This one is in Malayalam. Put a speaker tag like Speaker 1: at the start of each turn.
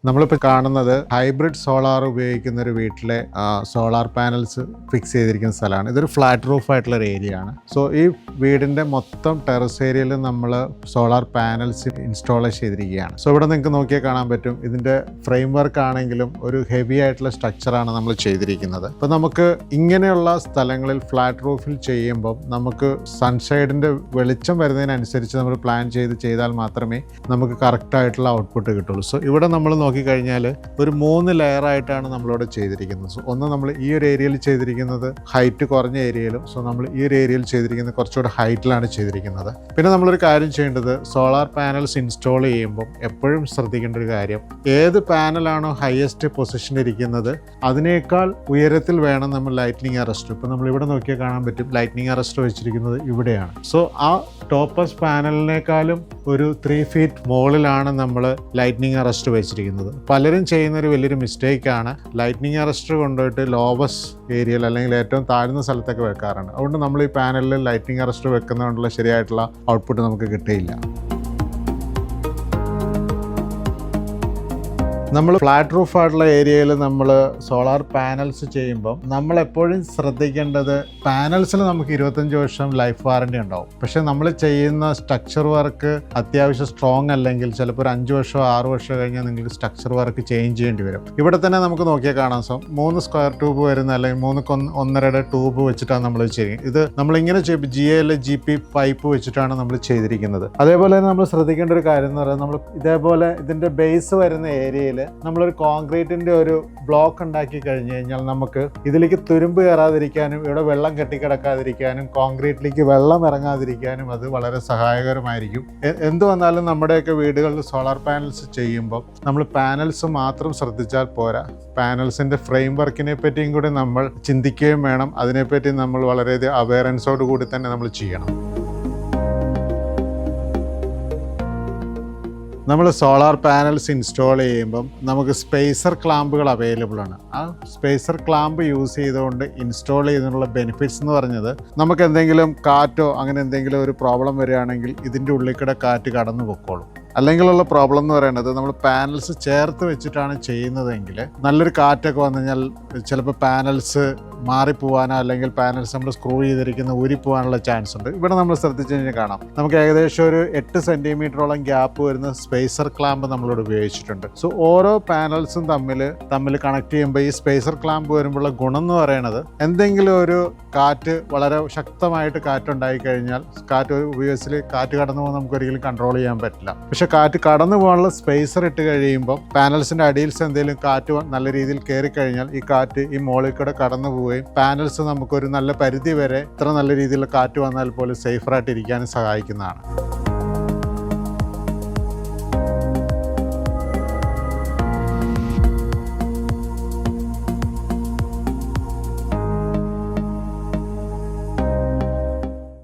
Speaker 1: നമ്മളിപ്പോൾ കാണുന്നത് ഹൈബ്രിഡ് സോളാർ ഉപയോഗിക്കുന്ന ഒരു വീട്ടിലെ സോളാർ പാനൽസ് ഫിക്സ് ചെയ്തിരിക്കുന്ന സ്ഥലമാണ്. ഇതൊരു ഫ്ലാറ്റ് റൂഫ് ആയിട്ടുള്ള ഒരു ഏരിയ ആണ്. സോ ഈ വീടിൻ്റെ മൊത്തം ടെറസ് ഏരിയയിൽ നമ്മൾ സോളാർ പാനൽസ് ഇൻസ്റ്റാൾ ചെയ്തിരിക്കുകയാണ്. സോ ഇവിടെ നിങ്ങൾക്ക് നോക്കിയാൽ കാണാൻ പറ്റും, ഇതിൻ്റെ ഫ്രെയിം വർക്ക് ആണെങ്കിലും ഒരു ഹെവി ആയിട്ടുള്ള സ്ട്രക്ചറാണ് നമ്മൾ ചെയ്തിരിക്കുന്നത്. അപ്പോൾ നമുക്ക് ഇങ്ങനെയുള്ള സ്ഥലങ്ങളിൽ ഫ്ലാറ്റ് റൂഫിൽ ചെയ്യുമ്പോൾ നമുക്ക് സൺഷൈഡിൻ്റെ വെളിച്ചം വരുന്നതിനനുസരിച്ച് നമ്മൾ പ്ലാൻ ചെയ്താൽ മാത്രമേ നമുക്ക് കറക്റ്റായിട്ടുള്ള ഔട്ട്പുട്ട് കിട്ടുള്ളൂ. സോ ഇവിടെ നമ്മൾ നോക്കിക്കഴിഞ്ഞാൽ ഒരു 3 ലെയറായിട്ടാണ് നമ്മളിവിടെ ചെയ്തിരിക്കുന്നത്. സോ ഒന്ന് നമ്മൾ ഈ ഒരു ഏരിയയിൽ ചെയ്തിരിക്കുന്നത് ഹൈറ്റ് കുറഞ്ഞ ഏരിയയിലും, സോ നമ്മൾ ഈ ഒരു ഏരിയയിൽ ചെയ്തിരിക്കുന്നത് കുറച്ചുകൂടെ ഹൈറ്റിലാണ് ചെയ്തിരിക്കുന്നത്. പിന്നെ നമ്മളൊരു കാര്യം ചെയ്യേണ്ടത്, സോളാർ പാനൽസ് ഇൻസ്റ്റാൾ ചെയ്യുമ്പോൾ എപ്പോഴും ശ്രദ്ധിക്കേണ്ട ഒരു കാര്യം, ഏത് പാനലാണോ ഹയസ്റ്റ് പൊസിഷനിൽ ഇരിക്കുന്നത് അതിനേക്കാൾ ഉയരത്തിൽ വേണം നമ്മൾ ലൈറ്റ്നിങ് അറസ്റ്റ്. ഇപ്പോൾ നമ്മളിവിടെ നോക്കിയാൽ കാണാൻ പറ്റും, ലൈറ്റ്നിങ് അറസ്റ്റ് വെച്ചിരിക്കുന്നത് ഇവിടെയാണ്. സോ ആ ടോപ്പസ് പാനലിനേക്കാളും ഒരു 3 ഫീറ്റ് മുകളിലാണ് നമ്മൾ ലൈറ്റ്നിങ് അറസ്റ്റ് വെച്ചിരിക്കുന്നത്. പലരും ചെയ്യുന്നൊരു വലിയൊരു മിസ്റ്റേക്കാണ്, ലൈറ്റ്നിങ് അറസ്റ്റർ കൊണ്ടുപോയിട്ട് ലോവസ് ഏരിയയിൽ അല്ലെങ്കിൽ ഏറ്റവും താഴ്ന്ന സ്ഥലത്തൊക്കെ വെക്കാറുണ്ട്. അതുകൊണ്ട് നമ്മൾ ഈ പാനലിൽ ലൈറ്റ്നിങ് അറസ്റ്റർ വെക്കുന്നതുകൊണ്ടുള്ള ശരിയായിട്ടുള്ള ഔട്ട്പുട്ട് നമുക്ക് കിട്ടിയില്ല. നമ്മൾ ഫ്ലാറ്റ് റൂഫ് ആയിട്ടുള്ള ഏരിയയിൽ നമ്മൾ സോളാർ പാനൽസ് ചെയ്യുമ്പോൾ നമ്മൾ എപ്പോഴും ശ്രദ്ധിക്കേണ്ടത്, പാനൽസിൽ നമുക്ക് 25 വർഷം ലൈഫ് വാറണ്ടി ഉണ്ടാവും. പക്ഷേ നമ്മൾ ചെയ്യുന്ന സ്ട്രക്ചർ വർക്ക് അത്യാവശ്യം സ്ട്രോങ് അല്ലെങ്കിൽ ചിലപ്പോൾ ഒരു 5 വർഷമോ 6 വർഷമോ കഴിഞ്ഞാൽ നിങ്ങൾക്ക് സ്ട്രക്ചർ വർക്ക് ചേഞ്ച് ചെയ്യേണ്ടി വരും. ഇവിടെ തന്നെ നമുക്ക് നോക്കിയാൽ കാണാം, 3 സ്ക്വയർ ട്യൂബ് വരുന്ന അല്ലെങ്കിൽ 3.1.5 ട്യൂബ് വെച്ചിട്ടാണ് നമ്മൾ ചെയ്യുന്നത്. ഇത് നമ്മളിങ്ങനെ GP പൈപ്പ് വെച്ചിട്ടാണ് നമ്മൾ ചെയ്തിരിക്കുന്നത്. അതേപോലെ തന്നെ നമ്മൾ ശ്രദ്ധിക്കേണ്ട ഒരു കാര്യം എന്ന് പറയുന്നത്, നമ്മൾ ഇതേപോലെ ഇതിൻ്റെ ബേസ് വരുന്ന ഏരിയയിൽ നമ്മളൊരു കോൺക്രീറ്റിന്റെ ഒരു ബ്ലോക്ക് ഉണ്ടാക്കി കഴിഞ്ഞു കഴിഞ്ഞാൽ നമുക്ക് ഇതിലേക്ക് തുരുമ്പ് കയറാതിരിക്കാനും ഇവിടെ വെള്ളം കെട്ടിക്കിടക്കാതിരിക്കാനും കോൺക്രീറ്റിലേക്ക് വെള്ളം ഇറങ്ങാതിരിക്കാനും അത് വളരെ സഹായകരമായിരിക്കും. എന്ത് വന്നാലും നമ്മുടെയൊക്കെ വീടുകളിൽ സോളാർ പാനൽസ് ചെയ്യുമ്പോൾ നമ്മൾ പാനൽസ് മാത്രം ശ്രദ്ധിച്ചാൽ പോരാ, പാനൽസിന്റെ ഫ്രെയിം വർക്കിനെ പറ്റിയും കൂടി നമ്മൾ ചിന്തിക്കുകയും വേണം. അതിനെപ്പറ്റി നമ്മൾ വളരെയധികം അവയർനെസ്സോട് കൂടി തന്നെ നമ്മൾ ചെയ്യണം. നമ്മൾ സോളാർ പാനൽസ് ഇൻസ്റ്റാൾ ചെയ്യുമ്പം നമുക്ക് സ്പേസർ ക്ലാമ്പുകൾ അവൈലബിൾ ആണ്. ആ സ്പേസർ ക്ലാമ്പ് യൂസ് ചെയ്തുകൊണ്ട് ഇൻസ്റ്റാൾ ചെയ്യുന്നതിനുള്ള ബെനിഫിറ്റ്സ് എന്ന് പറഞ്ഞത്, നമുക്ക് എന്തെങ്കിലും കാറ്റോ അങ്ങനെ എന്തെങ്കിലും ഒരു പ്രോബ്ലം വരികയാണെങ്കിൽ ഇതിൻ്റെ ഉള്ളിൽ കൂടെ കാറ്റ് കടന്നു പൊക്കോളും. അല്ലെങ്കിലുള്ള പ്രോബ്ലം എന്ന് പറയുന്നത്, നമ്മൾ പാനൽസ് ചേർത്ത് വെച്ചിട്ടാണ് ചെയ്യുന്നതെങ്കിൽ നല്ലൊരു കാറ്റൊക്കെ വന്നു കഴിഞ്ഞാൽ ചിലപ്പോൾ പാനൽസ് മാറിപ്പോവാനോ അല്ലെങ്കിൽ പാനൽസ് നമ്മൾ സ്ക്രൂ ചെയ്തിരിക്കുന്ന ഊരിപ്പോവാനുള്ള ചാൻസ് ഉണ്ട്. ഇവിടെ നമ്മൾ ശ്രദ്ധിച്ചു കഴിഞ്ഞാൽ കാണാം, നമുക്ക് ഏകദേശം ഒരു 8 സെൻറ്റിമീറ്ററോളം ഗ്യാപ്പ് വരുന്ന സ്പേസർ ക്ലാമ്പ് നമ്മളിവിടെ ഉപയോഗിച്ചിട്ടുണ്ട്. സോ ഓരോ പാനൽസും തമ്മിൽ കണക്ട് ചെയ്യുമ്പോൾ ഈ സ്പേസർ ക്ലാമ്പ് വരുമ്പോഴുള്ള ഗുണം എന്ന് പറയുന്നത്, എന്തെങ്കിലും ഒരു കാറ്റ് വളരെ ശക്തമായിട്ട് കാറ്റുണ്ടായി കഴിഞ്ഞാൽ ഉപയോഗിച്ചിൽ കാറ്റ് കടന്നു പോകുമ്പോൾ നമുക്ക് ഒരിക്കലും കൺട്രോൾ ചെയ്യാൻ പറ്റില്ല. പക്ഷെ കാറ്റ് കടന്നു പോകാനുള്ള സ്പേസർ ഇട്ട് കഴിയുമ്പോൾ പാനൽസിൻ്റെ അടിയിൽ എന്തെങ്കിലും കാറ്റ് നല്ല രീതിയിൽ കയറി കഴിഞ്ഞാൽ ഈ കാറ്റ് ഈ മുകളിൽ കൂടെ കടന്നു പോവുകയും പാനൽസ് നമുക്കൊരു നല്ല പരിധി വരെ ഇത്ര നല്ല രീതിയിലുള്ള കാറ്റ് വന്നാൽ പോലും സേഫറായിട്ട് ഇരിക്കാനും സഹായിക്കുന്നതാണ്.